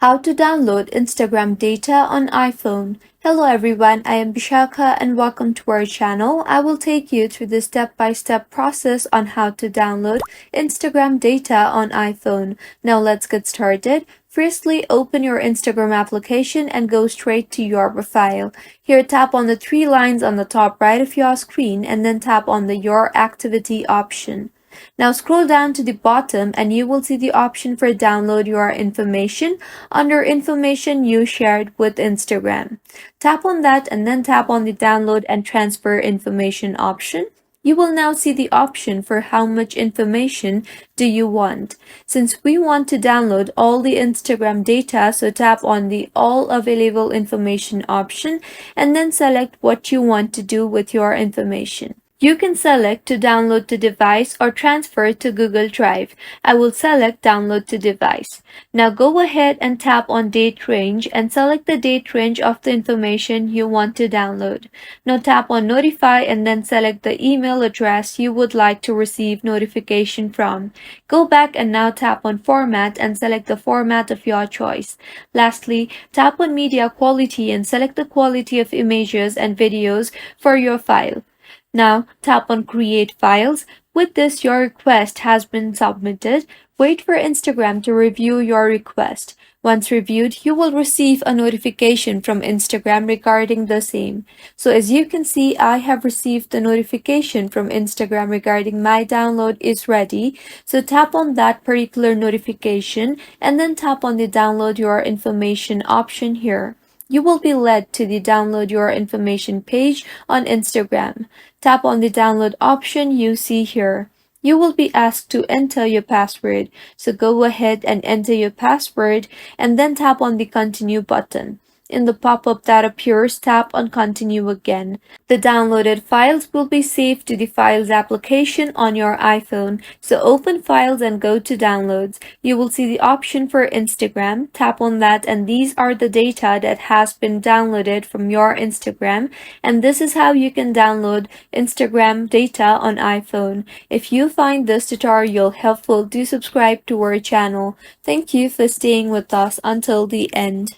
How to download Instagram data on iPhone. Hello everyone, I am Bishaka and welcome to our channel. I will take you through the step-by-step process on how to download Instagram data on iPhone. Now let's get started. Firstly, open your Instagram application and go straight to your profile. Here, tap on the three lines on the top right of your screen and then tap on the Your Activity option. Now scroll down to the bottom and you will see the option for download your information under information you shared with Instagram. Tap on that and then tap on the download and transfer information option. You will now see the option for how much information do you want. Since we want to download all the Instagram data, so tap on the all available information option and then select what you want to do with your information. You can select to download to device or transfer to Google Drive. I will select download to device. Now go ahead and tap on date range and select the date range of the information you want to download. Now tap on notify and then select the email address you would like to receive notification from. Go back and now tap on format and select the format of your choice. Lastly, tap on media quality and select the quality of images and videos for your file. Now tap on Create Files. With this, your request has been submitted. Wait for Instagram to review your request. Once reviewed, you will receive a notification from Instagram regarding the same. So as you can see, I have received a notification from Instagram regarding my download is ready. So tap on that particular notification and then tap on the Download Your Information option here. You will be led to the Download Your Information page on Instagram. Tap on the download option you see here. You will be asked to enter your password, so go ahead and enter your password and then tap on the continue button. In the pop-up that appears, tap on continue again. The downloaded files will be saved to the Files application on your iPhone, so open Files and go to Downloads. You will see the option for Instagram. Tap on that and these are the data that has been downloaded from your Instagram, and this is how you can download Instagram data on iPhone. If you find this tutorial helpful, do subscribe to our channel. Thank you for staying with us until the end.